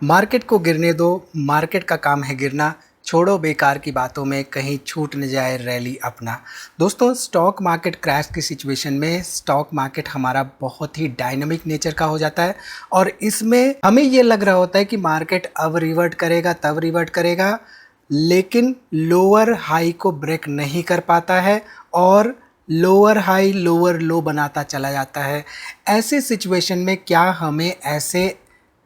Market को गिरने दो, मार्केट का काम है गिरना। छोड़ो बेकार की बातों में, कहीं छूट न जाए रैली अपना। दोस्तों, स्टॉक मार्केट क्रैश की सिचुएशन में स्टॉक मार्केट हमारा बहुत ही डायनामिक नेचर का हो जाता है और इसमें हमें ये लग रहा होता है कि मार्केट अब रिवर्ट करेगा, तब रिवर्ट करेगा, लेकिन लोअर हाई को ब्रेक नहीं कर पाता है और लोअर हाई लोअर लो बनाता चला जाता है। ऐसे सिचुएशन में क्या हमें ऐसे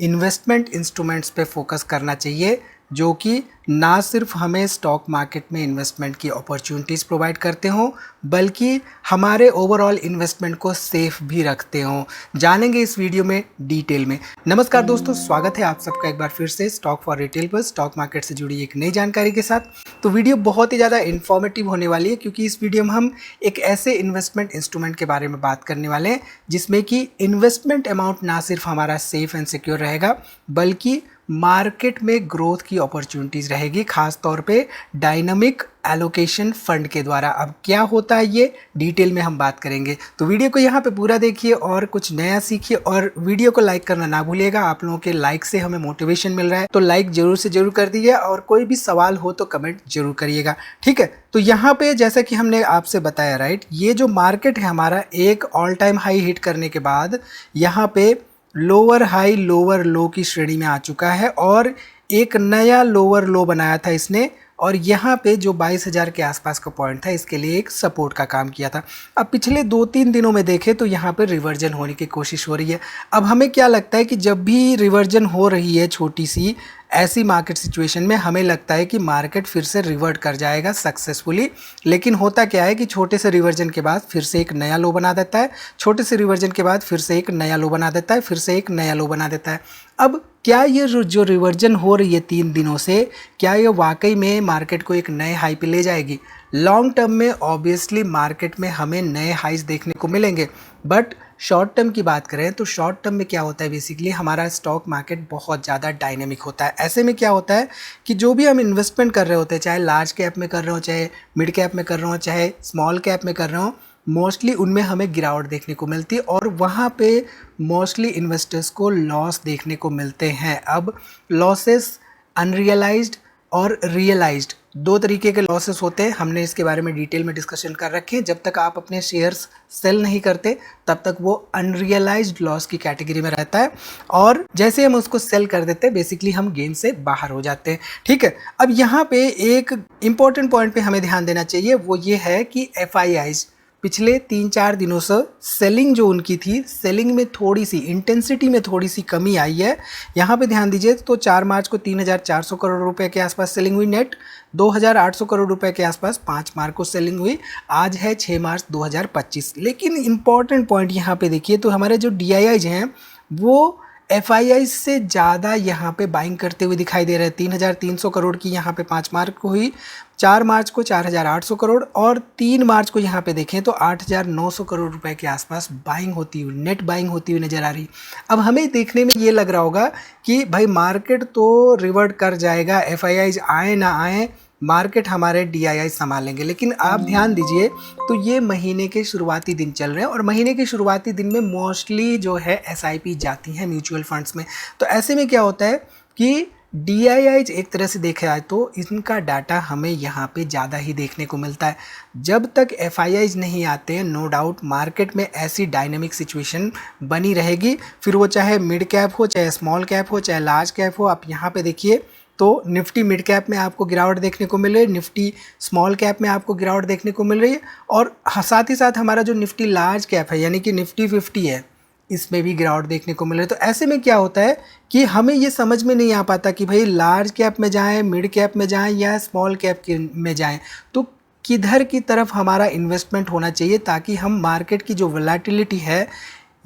इन्वेस्टमेंट इंस्ट्रूमेंट्स पे फोकस करना चाहिए जो कि ना सिर्फ हमें स्टॉक मार्केट में इन्वेस्टमेंट की अपॉर्चुनिटीज़ प्रोवाइड करते हों, बल्कि हमारे ओवरऑल इन्वेस्टमेंट को सेफ भी रखते हों। जानेंगे इस वीडियो में डिटेल में। नमस्कार दोस्तों, स्वागत है आप सबका एक बार फिर से स्टॉक फॉर रिटेल पर स्टॉक मार्केट से जुड़ी एक नई जानकारी के साथ। तो वीडियो बहुत ही ज़्यादा इन्फॉर्मेटिव होने वाली है क्योंकि इस वीडियो में हम एक ऐसे इन्वेस्टमेंट इंस्ट्रूमेंट के बारे में बात करने वाले हैं जिसमें कि इन्वेस्टमेंट अमाउंट ना सिर्फ हमारा सेफ एंड सिक्योर रहेगा, बल्कि मार्केट में ग्रोथ की अपॉर्चुनिटीज़ रहेगी, खास तौर पे डायनामिक एलोकेशन फंड के द्वारा। अब क्या होता है ये डिटेल में हम बात करेंगे, तो वीडियो को यहाँ पे पूरा देखिए और कुछ नया सीखिए और वीडियो को लाइक करना ना भूलिएगा। आप लोगों के लाइक से हमें मोटिवेशन मिल रहा है, तो लाइक जरूर से जरूर कर दीजिए और कोई भी सवाल हो तो कमेंट जरूर करिएगा, ठीक है। तो यहाँ पे जैसा कि हमने आपसे बताया, राइट, ये जो मार्केट है हमारा एक ऑल टाइम हाई हिट करने के बाद यहाँ पे लोअर हाई लोअर लो की श्रेणी में आ चुका है और एक नया लोअर लो बनाया था इसने और यहाँ पे जो 22,000 के आसपास का पॉइंट था इसके लिए एक सपोर्ट का काम किया था। अब पिछले 2-3 दिनों में देखें तो यहाँ पे रिवर्जन होने की कोशिश हो रही है। अब हमें क्या लगता है कि जब भी रिवर्जन हो रही है छोटी सी ऐसी मार्केट सिचुएशन में, हमें लगता है कि मार्केट फिर से रिवर्ट कर जाएगा सक्सेसफुली। लेकिन होता क्या है कि छोटे से रिवर्जन के बाद फिर से एक नया लो बना देता है, छोटे से रिवर्जन के बाद फिर से एक नया लो बना देता है, फिर से एक नया लो बना देता है। अब क्या ये जो रिवर्जन हो रही है 3 दिनों से, क्या ये वाकई में मार्केट को एक नए हाई पे ले जाएगी? लॉन्ग टर्म में ऑब्वियसली मार्केट में हमें नए हाइज देखने को मिलेंगे, बट शॉर्ट टर्म की बात करें तो शॉर्ट टर्म में क्या होता है, बेसिकली हमारा स्टॉक मार्केट बहुत ज़्यादा डायनेमिक होता है। ऐसे में क्या होता है कि जो भी हम इन्वेस्टमेंट कर रहे होते हैं, चाहे लार्ज कैप में कर रहे हो, चाहे मिड कैप में कर रहे हो, चाहे स्मॉल कैप में कर रहे हो, मोस्टली उनमें हमें गिरावट देखने को मिलती है और वहाँ पे मोस्टली इन्वेस्टर्स को लॉस देखने को मिलते हैं। अब लॉसेस अनरियलाइज्ड और रियलाइज्ड दो तरीके के लॉसेस होते हैं। हमने इसके बारे में डिटेल में डिस्कशन कर रखे हैं। जब तक आप अपने शेयर्स सेल नहीं करते तब तक वो अनरियलाइज्ड लॉस की कैटेगरी में रहता है और जैसे हम उसको सेल कर देते हैं बेसिकली हम गेन से बाहर हो जाते हैं, ठीक है। अब यहाँ पे एक इम्पॉर्टेंट पॉइंट पे हमें ध्यान देना चाहिए, वो ये है कि FIIs पिछले 3-4 दिनों से सेलिंग जो उनकी थी, सेलिंग में थोड़ी सी इंटेंसिटी में थोड़ी सी कमी आई है। यहाँ पे ध्यान दीजिए तो 4 मार्च को 3,400 करोड़ रुपए के आसपास सेलिंग हुई, नेट 2,800 करोड़ रुपए के आसपास 5 मार्च को सेलिंग हुई। आज है 6 मार्च 2025। लेकिन इम्पॉर्टेंट पॉइंट यहाँ पे देखिए तो हमारे जो DIIs हैं वो FIIs से ज़्यादा यहाँ पे बाइंग करते हुए दिखाई दे रहे हैं। 3,300 करोड़ की यहाँ पे 5 मार्च को हुई, 4 मार्च को 4,800 करोड़ और 3 मार्च को यहाँ पे देखें तो 8,900 करोड़ रुपए के आसपास बाइंग होती हुई, नेट बाइंग होती हुई नज़र आ रही। अब हमें देखने में ये लग रहा होगा कि भाई मार्केट तो रिवर्ट कर जाएगा, FIIs आए ना आए, मार्केट हमारे DII संभालेंगे। लेकिन आप ध्यान दीजिए तो ये महीने के शुरुआती दिन चल रहे हैं और महीने के शुरुआती दिन में मोस्टली जो है SIP जाती हैं म्यूचुअल फंड्स में। तो ऐसे में क्या होता है कि DIIs एक तरह से देखा जाए तो इनका डाटा हमें यहाँ पे ज़्यादा ही देखने को मिलता है। जब तक FIIs नहीं आते हैं, नो डाउट मार्केट में ऐसी डायनेमिक सिचुएशन बनी रहेगी, फिर वो चाहे मिड कैप हो, चाहे स्मॉल कैप हो, चाहे लार्ज कैप हो। आप यहाँ पे देखिए तो निफ्टी मिड कैप में आपको गिरावट देखने को मिल रही है, निफ्टी स्मॉल कैप में आपको गिरावट देखने को मिल रही है और साथ ही साथ हमारा जो निफ्टी लार्ज कैप है यानी कि निफ्टी 50 है, इसमें भी गिरावट देखने को मिल रही है। तो ऐसे में क्या होता है कि हमें ये समझ में नहीं आ पाता कि भाई लार्ज कैप में जाएं, मिड कैप में जाएं या स्मॉल कैप में जाएं, तो किधर की तरफ हमारा इन्वेस्टमेंट होना चाहिए ताकि हम मार्केट की जो वोलेटिलिटी है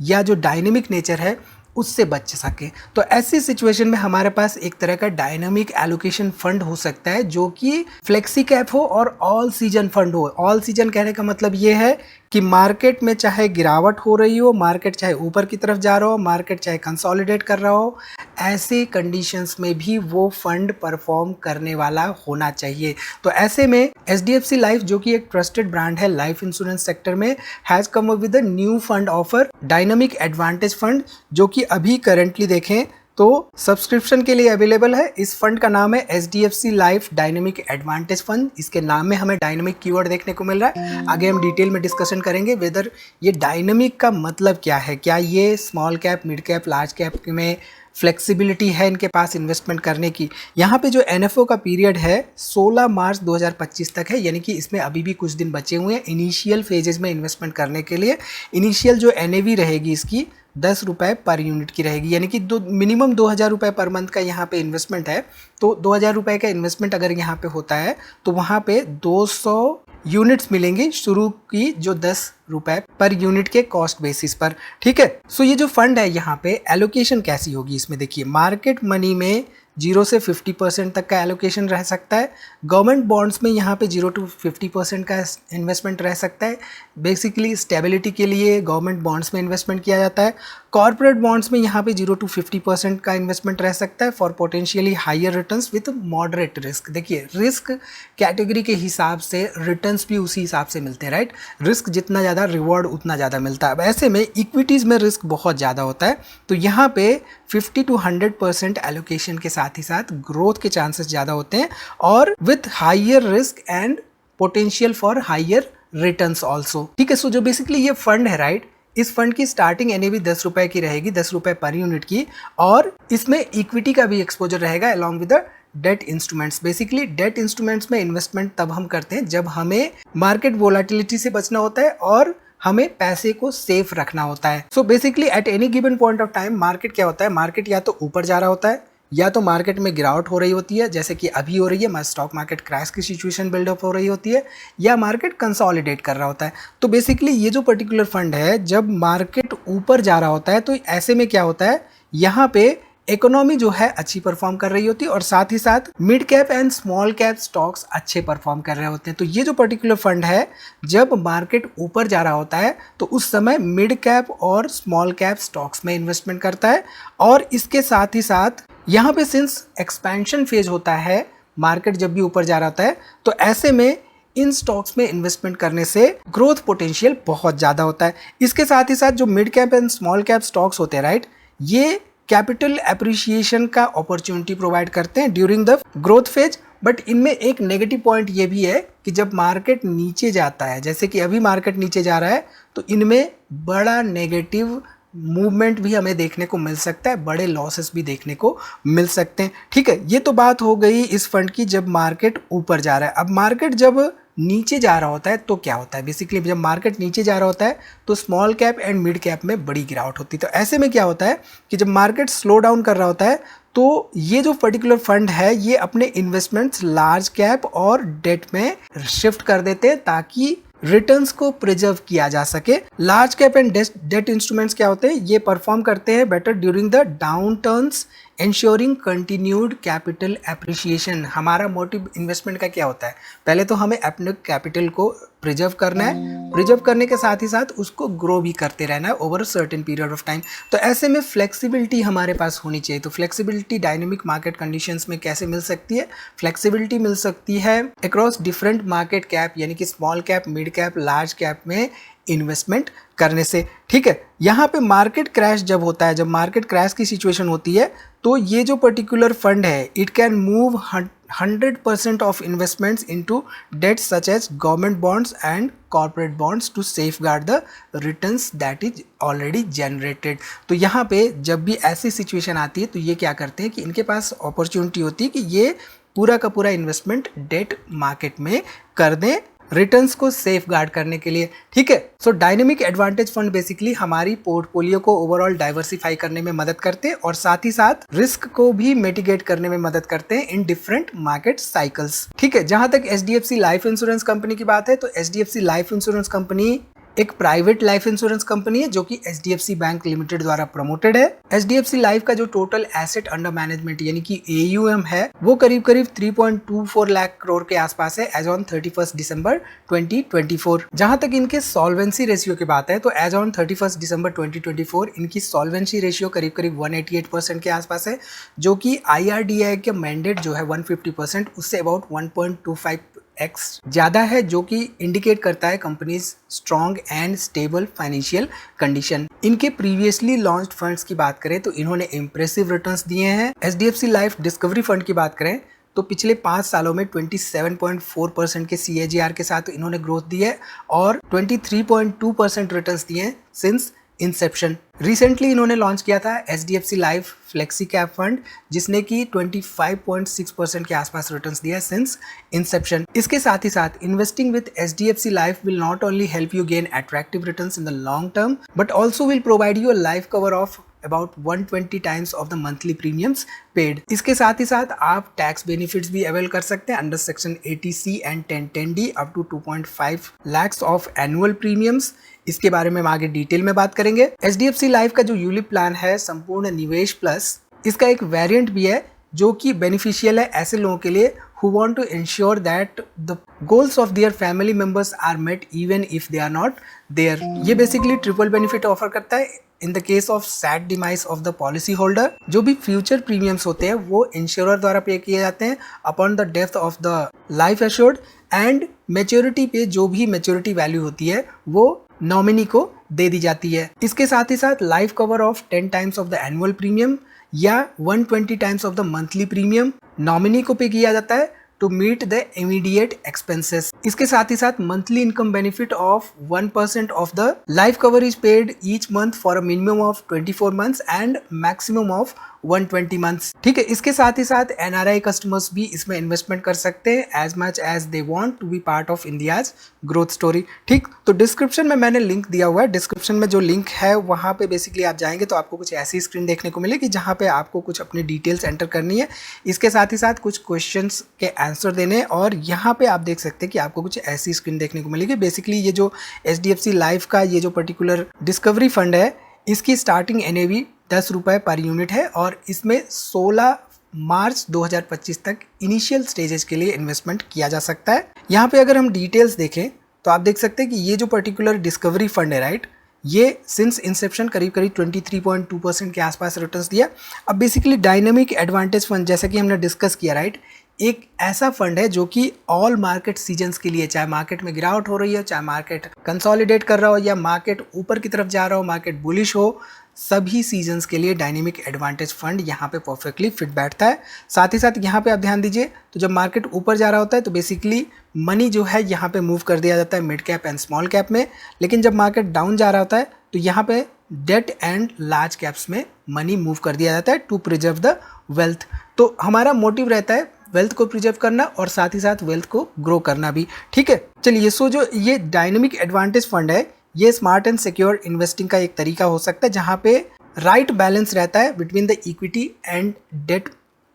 या जो डायनेमिक नेचर है उससे बच सके। तो ऐसी सिचुएशन में हमारे पास एक तरह का डायनामिक एलोकेशन फंड हो सकता है जो कि फ्लेक्सी कैप हो और ऑल सीजन फंड हो। ऑल सीजन कहने का मतलब ये है कि मार्केट में चाहे गिरावट हो रही हो, मार्केट चाहे ऊपर की तरफ जा रहा हो, मार्केट चाहे कंसोलिडेट कर रहा हो, ऐसे कंडीशंस में भी वो फंड परफॉर्म करने वाला होना चाहिए। तो ऐसे में HDFC लाइफ जो कि एक ट्रस्टेड ब्रांड है लाइफ इंश्योरेंस सेक्टर में, has come up with a new fund offer dynamic advantage fund, जो कि अभी करंटली देखें तो सब्सक्रिप्शन के लिए अवेलेबल है। इस फंड का नाम है HDFC life dynamic advantage fund. इसके नाम में हमें डायनेमिक कीवर्ड देखने को मिल रहा है। आगे हम डिटेल में डिस्कशन करेंगे वेदर ये डायनेमिक का मतलब क्या है, क्या ये small cap, mid cap, large cap में फ्लेक्सिबिलिटी है इनके पास इन्वेस्टमेंट करने की। यहाँ पे जो NFO का पीरियड है 16 मार्च 2025 तक है, यानी कि इसमें अभी भी कुछ दिन बचे हुए हैं इनिशियल फेजेस में इन्वेस्टमेंट करने के लिए। इनिशियल जो NAV रहेगी इसकी 10 रुपये पर यूनिट की रहेगी, यानी कि मिनिमम 2000 रुपये पर मंथ का यहाँ पे इन्वेस्टमेंट है। तो 2000 रुपये का इन्वेस्टमेंट अगर यहाँ पे होता है तो वहाँ पे 200 यूनिट्स मिलेंगी शुरू की, जो 10 रुपए पर यूनिट के कॉस्ट बेसिस पर। ठीक है, सो ये जो फंड है यहाँ पे एलोकेशन कैसी होगी, इसमें देखिए मार्केट मनी में 0 से 50% तक का एलोकेशन रह सकता है। गवर्नमेंट बॉन्ड्स में यहाँ पे 0 to 50% का इन्वेस्टमेंट रह सकता है। बेसिकली स्टेबिलिटी के लिए गवर्नमेंट बॉन्ड्स में इन्वेस्टमेंट किया जाता है। कॉर्पोरेट बॉन्ड्स में यहाँ पे 0 to 50% का इन्वेस्टमेंट रह सकता है for potentially higher returns with moderate risk. देखिए रिस्क कैटेगरी के हिसाब से रिटर्न्स भी उसी हिसाब से मिलते हैं, राइट। रिस्क जितना ज़्यादा रिवॉर्ड उतना ज़्यादा मिलता है। अब ऐसे में इक्विटीज़ में रिस्क बहुत ज़्यादा होता है, तो यहाँ पे 50 to 100% एलोकेशन के साथ ही साथ ग्रोथ के चांसेस ज़्यादा होते हैं और with higher risk and potential for higher returns also. ठीक है, सो जो बेसिकली ये फंड है, राइट, इस फंड की स्टार्टिंग NAV 10 रुपए की रहेगी, 10 रुपए पर यूनिट की, और इसमें इक्विटी का भी एक्सपोजर रहेगा along with the debt instruments. Basically debt instruments में इन्वेस्टमेंट तब हम करते हैं जब हमें मार्केट वोलाटिलिटी से बचना होता है और हमें पैसे को सेफ रखना होता है। So basically at any given point of time market क्या होता है, मार्केट या तो ऊपर जा रहा होता है या तो मार्केट में गिरावट हो रही होती है, जैसे कि अभी हो रही है, स्टॉक मार्केट क्रैश की सिचुएशन बिल्डअप हो रही होती है, या मार्केट कंसोलिडेट कर रहा होता है। तो बेसिकली ये जो पर्टिकुलर फंड है जब मार्केट ऊपर जा रहा होता है तो ऐसे में क्या होता है, यहाँ पे इकोनॉमी जो है अच्छी परफॉर्म कर रही होती है और साथ ही साथ mid cap and small cap stocks अच्छे परफॉर्म कर रहे होते हैं। तो ये जो पर्टिकुलर फंड है जब मार्केट ऊपर जा रहा होता है तो उस समय मिड कैप और स्मॉल कैप स्टॉक्स में इन्वेस्टमेंट करता है, और इसके साथ ही साथ यहाँ पे सिंस एक्सपेंशन फेज होता है, मार्केट जब भी ऊपर जा रहा होता है तो ऐसे में इन स्टॉक्स में इन्वेस्टमेंट करने से ग्रोथ पोटेंशियल बहुत ज़्यादा होता है। इसके साथ ही साथ जो mid cap and small cap stocks होते हैं, राइट, ये कैपिटल एप्रिसिएशन का अपॉर्चुनिटी प्रोवाइड करते हैं during the growth phase. But इनमें एक नेगेटिव पॉइंट ये भी है कि जब मार्केट नीचे जाता है, जैसे कि अभी मार्केट नीचे जा रहा है, तो इनमें बड़ा नेगेटिव मूवमेंट भी हमें देखने को मिल सकता है, बड़े लॉसेस भी देखने को मिल सकते हैं। ठीक है, ये तो बात हो गई इस फंड की जब मार्केट ऊपर जा रहा है। अब मार्केट जब नीचे जा रहा होता है तो क्या होता है, बेसिकली जब मार्केट नीचे जा रहा होता है तो small cap and mid cap में बड़ी गिरावट होती है। तो ऐसे में क्या होता है कि जब मार्केट स्लो डाउन कर रहा होता है तो ये जो पर्टिकुलर फंड है ये अपने इन्वेस्टमेंट्स लार्ज कैप और डेट में शिफ्ट कर देते हैं ताकि रिटर्न्स को प्रिजर्व किया जा सके। Large cap and debt instruments क्या होते हैं, ये परफॉर्म करते हैं better during the down turns ensuring continued capital appreciation. हमारा मोटिव इन्वेस्टमेंट का क्या होता है, पहले तो हमें अपने कैपिटल को प्रिजर्व करना है, प्रिजर्व करने के साथ ही साथ उसको ग्रो भी करते रहना है over a certain period of time. तो ऐसे में फ्लेक्सिबिलिटी हमारे पास होनी चाहिए। तो फ्लेक्सिबिलिटी डायनेमिक मार्केट कंडीशंस में कैसे मिल सकती है, फ्लेक्सिबिलिटी मिल सकती है अक्रॉस डिफरेंट मार्केट कैप, यानी कि small cap, mid cap, large cap में इन्वेस्टमेंट करने से। ठीक है, यहाँ पे मार्केट क्रैश जब होता है, जब मार्केट क्रैश की सिचुएशन होती है तो ये जो पर्टिकुलर फंड है it can move 100% of investments into debts such as government bonds and corporate bonds to safeguard the returns that is already generated. तो यहाँ पे जब भी ऐसी सिचुएशन आती है तो ये क्या करते हैं कि इनके पास अपॉर्चुनिटी होती है कि ये पूरा का पूरा इन्वेस्टमेंट डेट मार्केट में कर दें रिटर्न्स को सेफ गार्ड करने के लिए। ठीक है, सो डायनेमिक एडवांटेज फंड बेसिकली हमारी पोर्टफोलियो को ओवरऑल डाइवर्सिफाई करने में मदद करते हैं और साथ ही साथ रिस्क को भी मिटिगेट करने में मदद करते हैं इन डिफरेंट मार्केट साइकिल्स। ठीक है, जहां तक HDFC लाइफ इंश्योरेंस कंपनी की बात है तो HDFC लाइफ इंश्योरेंस कंपनी एक प्राइवेट लाइफ इंश्योरेंस कंपनी है जो कि HDFC बैंक लिमिटेड द्वारा प्रमोटेड है। HDFC लाइफ का जो टोटल एसेट अंडर मैनेजमेंट यानी कि AUM है वो करीब करीब 3.24 लाख करोड़ के आसपास है एज ऑन 31 दिसंबर 2024। जहां तक इनके सॉल्वेंसी रेशियो की बात है तो एज ऑन 31 दिसंबर 2024 इनकी सॉल्वेंसी रेशियो करीब करीब 188% के आसपास है, जो कि IRDAI के मैंडेट जो है 150% उससे अबाउट 1.25 x ज़्यादा है, जो कि इंडिकेट करता है companies strong and stable financial condition. इनके प्रीवियसली लॉन्च्ड फंड्स की बात करें तो इन्होंने इम्प्रेसिव रिटर्न्स दिए हैं। HDFC लाइफ डिस्कवरी फंड की बात करें तो पिछले 5 सालों में 27.4% के CAGR के साथ इन्होंने ग्रोथ दी है और 23.2% रिटर्न्स दिए हैं सिंस इंसेप्शन। रिसेंटली इन्होंने लॉन्च किया था HDFC life flexi cap fund, जिसने कि 25.6% के आसपास रिटर्न्स दिया है सिंस इंसेप्शन। इसके साथ ही साथ investing with HDFC life will not only help you gain attractive returns in the long term but also will provide you a life cover of about 120 times of the monthly premiums paid. इसके साथ ही साथ आप tax benefits भी avail कर सकते हैं under section 80C and 1010D up to 2.5 lakhs of annual premiums. इसके बारे में हम आगे डिटेल में बात करेंगे। HDFC लाइफ का जो यूलिप प्लान है संपूर्ण निवेश प्लस, इसका एक वेरिएंट भी है जो कि बेनिफिशियल है ऐसे लोगों के लिए who want to ensure that the goals of their family members are met even if they are not there। ये बेसिकली ट्रिपल बेनिफिट ऑफर करता है in the case of sad demise of the policy holder. जो भी future premiums होते हैं वो insurer द्वारा पे किए जाते हैं upon the death of the life assured, and maturity पे जो भी मैच्योरिटी वैल्यू होती है वो नॉमिनी को दे दी जाती है। इसके साथ ही साथ life cover of 10 times of the annual premium या 120 times of the monthly premium nominee को पे किया जाता है to meet the immediate expenses. इसके साथ ही साथ monthly income benefit of 1% of the life cover is paid each month for a minimum of 24 months and maximum of 120 months. ठीक है, इसके साथ ही साथ NRI कस्टमर्स भी इसमें इन्वेस्टमेंट कर सकते हैं as much as they want to be part of India's growth story. ठीक, तो डिस्क्रिप्शन में मैंने लिंक दिया हुआ है। डिस्क्रिप्शन में जो लिंक है वहाँ पे बेसिकली आप जाएंगे तो आपको कुछ ऐसी स्क्रीन देखने को मिलेगी जहाँ पे आपको कुछ अपनी डिटेल्स एंटर करनी है। इसके साथ ही साथ कुछ क्वेश्चंस के आंसर देने, और यहाँ पे आप देख सकते हैं कि आपको कुछ ऐसी स्क्रीन देखने को मिलेगी। बेसिकली ये जो HDFC लाइफ का ये जो पर्टिकुलर डिस्कवरी फंड है, इसकी स्टार्टिंग NAV 10 रुपये पर यूनिट है और इसमें 16 मार्च 2025 तक इनिशियल स्टेजेस के लिए इन्वेस्टमेंट किया जा सकता है। यहाँ पे अगर हम डिटेल्स देखें तो आप देख सकते हैं कि ये जो पर्टिकुलर डिस्कवरी फंड है, राइट, ये सिंस इंसेप्शन करीब 23.2% के आसपास रिटर्न्स दिया। अब बेसिकली डायनेमिक एडवांटेज फंड जैसा कि हमने डिस्कस किया, राइट, एक ऐसा फंड है जो कि ऑल मार्केट सीजन्स के लिए, चाहे मार्केट में गिरावट हो रही है, चाहे मार्केट कंसोलिडेट कर रहा हो या मार्केट ऊपर की तरफ जा रहा हो, मार्केट बुलिश हो, सभी सीजन्स के लिए डायनेमिक एडवांटेज फंड यहाँ पे परफेक्टली फिट बैठता है। साथ ही साथ यहाँ पे आप ध्यान दीजिए तो जब मार्केट ऊपर जा रहा होता है तो बेसिकली मनी जो है यहाँ पे मूव कर दिया जाता है mid cap and small cap में, लेकिन जब मार्केट डाउन जा रहा होता है तो यहाँ पे डेट एंड लार्ज कैप्स में मनी मूव कर दिया जाता है टू प्रिजर्व द वेल्थ। तो हमारा मोटिव रहता है वेल्थ को प्रिजर्व करना और साथ ही साथ वेल्थ को ग्रो करना भी। ठीक है, चलिए, सो जो ये डायनेमिक एडवांटेज फंड है ये स्मार्ट एंड सिक्योर इन्वेस्टिंग का एक तरीका हो सकता है जहां पे राइट बैलेंस रहता है between the equity and debt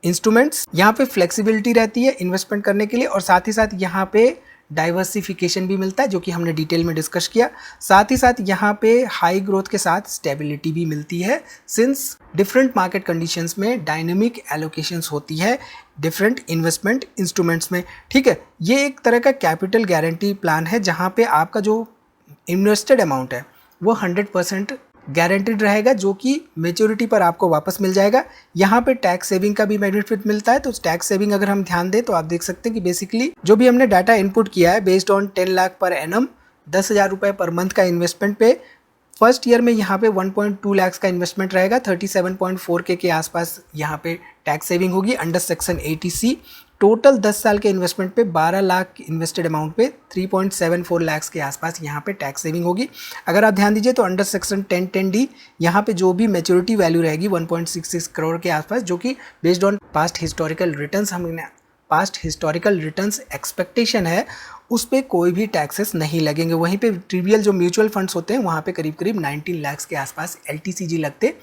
instruments. यहाँ पे फ्लेक्सिबिलिटी रहती है इन्वेस्टमेंट करने के लिए और साथ ही साथ यहाँ पे डाइवर्सिफिकेशन भी मिलता है जो कि हमने डिटेल में डिस्कस किया। साथ ही साथ यहाँ पे हाई ग्रोथ के साथ स्टेबिलिटी भी मिलती है सिंस डिफरेंट मार्केट कंडीशंस में डायनेमिक एलोकेशंस होती है डिफरेंट इन्वेस्टमेंट इंस्ट्रूमेंट्स में। ठीक है, ये एक तरह का कैपिटल गारंटी प्लान है जहाँ पे आपका जो इन्वेस्टेड अमाउंट है वो 100% गारंटीड रहेगा जो कि मेच्योरिटी पर आपको वापस मिल जाएगा। यहाँ पे टैक्स सेविंग का भी बेनिफिट मिलता है। तो टैक्स सेविंग अगर हम ध्यान दें तो आप देख सकते हैं कि बेसिकली जो भी हमने डाटा इनपुट किया है based on 10 lakh per annum 10,000 रुपये पर मंथ का इन्वेस्टमेंट पे फर्स्ट ईयर में यहाँ पे 1.2 लाख का इन्वेस्टमेंट रहेगा, 37.4K के आसपास यहाँ पे टैक्स सेविंग होगी अंडर सेक्शन 80C। टोटल 10 साल के इन्वेस्टमेंट पे 12 लाख इन्वेस्टेड अमाउंट पे 3.74 लाख के आसपास यहाँ पे टैक्स सेविंग होगी। अगर आप ध्यान दीजिए तो अंडर सेक्शन 1010D यहाँ पे जो भी मैच्योरिटी वैल्यू रहेगी 1.66 करोड़ के आसपास, जो कि based on past historical returns expectation है उस पर कोई भी टैक्सेस नहीं लगेंगे। वहीं पे ट्रिवियल जो म्यूचुअल फंड्स होते हैं वहाँ पे करीब 19 लाख के आसपास LTCG लगते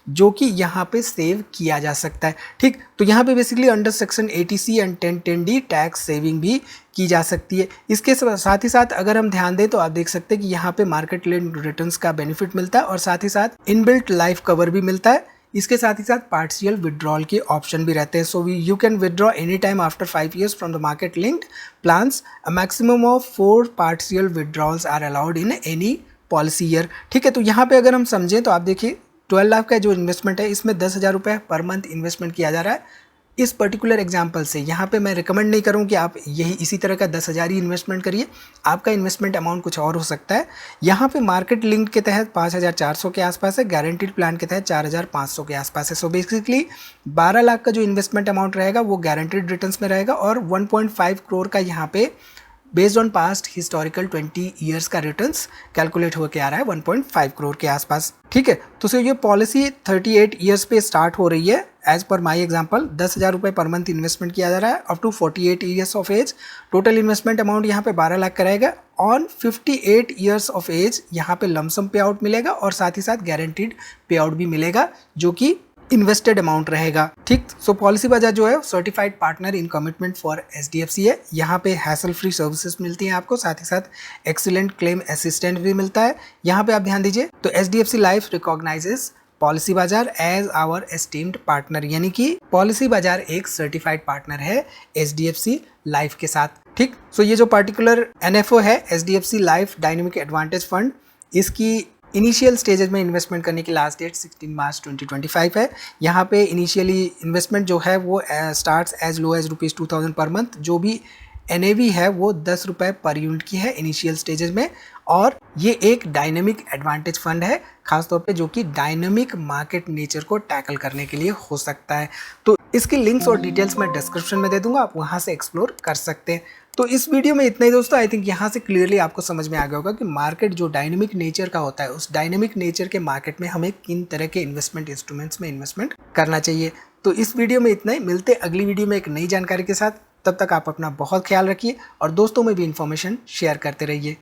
जो कि यहाँ पे सेव किया जा सकता है। ठीक, तो यहाँ पे basically under section 80C and 1010D tax saving भी की जा सकती है। इसके साथ ही साथ अगर हम ध्यान दें तो आप देख सकते हैं कि यहाँ पे मार्केट लिंक्ड रिटर्न्स का बेनिफिट मिलता है और साथ ही साथ इनबिल्ट लाइफ कवर भी मिलता है। इसके साथ ही साथ पार्शियल विड्रॉल के ऑप्शन भी रहते हैं। So you can withdraw any time after 5 years from the market linked plans. A maximum of 4 partial withdrawals are allowed in any policy year. ठीक है, तो यहाँ पे अगर हम समझें तो आप देखिए 12 लाख का जो इन्वेस्टमेंट है इसमें 10,000 रुपये पर मंथ इन्वेस्टमेंट किया जा रहा है। इस पर्टिकुलर एग्जांपल से यहाँ पे मैं रिकमेंड नहीं करूँ कि आप यही इसी तरह का 10,000 ही इन्वेस्टमेंट करिए, आपका इन्वेस्टमेंट अमाउंट कुछ और हो सकता है। यहाँ पे मार्केट लिंक के तहत 5,400 के आसपास है, गारंटीड प्लान के तहत 4,500 के आसपास है। सो बेसिकली 12 लाख का जो इन्वेस्टमेंट अमाउंट रहेगा वो गारंटीड रिटर्न्स में रहेगा और 1.5 करोड़ का यहाँ पे based on past historical 20 years का रिटर्न्स कैलकुलेट होकर आ रहा है 1.5 करोड़ के आसपास। ठीक है, तो सर ये पॉलिसी 38 ईयर्स पे स्टार्ट हो रही है। एज पर माई एग्जाम्पल 10,000 रुपये पर मंथ इन्वेस्टमेंट किया जा रहा है up to 48 years of age. Total investment amount यहाँ पे 12 लाख का रहेगा। ऑन 58 ईयर्स ऑफ एज यहाँ पे लमसम पे आउट मिलेगा और साथ ही साथ गारंटीड पे आउट भी मिलेगा जो कि इन्वेस्टेड अमाउंट रहेगा। ठीक, सो पॉलिसी बाजार जो है certified partner in commitment for HDFC है। यहाँ पे हैसल फ्री सर्विसेज मिलती हैं आपको, साथ ही साथ एक्सीलेंट क्लेम असिस्टेंट भी मिलता है। यहाँ पे आप ध्यान दीजिए, तो एचडीएफसी लाइफ रिकॉग्नाइजेस पॉलिसी बाजार एज आवर एस्टीम्ड पार्टनर, यानी कि पॉलिसी बाजार एक सर्टिफाइड पार्टनर है एचडीएफसी लाइफ के साथ। ठीक, सो ये जो पर्टिकुलर एनएफओ है HDFC life dynamic advantage fund, इसकी इनिशियल स्टेजेस में इन्वेस्टमेंट करने की लास्ट डेट 16 मार्च 2025 है। यहाँ पे इनिशियली इन्वेस्टमेंट जो है वो starts as low as ₹2000 per month. जो भी NAV है वो 10 रुपये पर यूनिट की है इनिशियल स्टेजेस में, और ये एक डायनेमिक एडवांटेज फंड है खासतौर पे जो कि डायनेमिक मार्केट नेचर को टैकल करने के लिए हो सकता है। तो इसके लिंक्स और डिटेल्स मैं डिस्क्रिप्शन में दे दूंगा, आप वहाँ से एक्सप्लोर कर सकते हैं। तो इस वीडियो में इतना ही दोस्तों। आई थिंक यहाँ से क्लियरली आपको समझ में आ गया होगा कि मार्केट जो डायनेमिक नेचर का होता है, उस डायनेमिक नेचर के मार्केट में हमें किन तरह के इन्वेस्टमेंट इंस्ट्रूमेंट्स में इन्वेस्टमेंट करना चाहिए। तो इस वीडियो में इतना ही, मिलते अगली वीडियो में एक नई जानकारी के साथ। तब तक आप अपना बहुत ख्याल रखिए और दोस्तों में भी इन्फॉर्मेशन शेयर करते रहिए।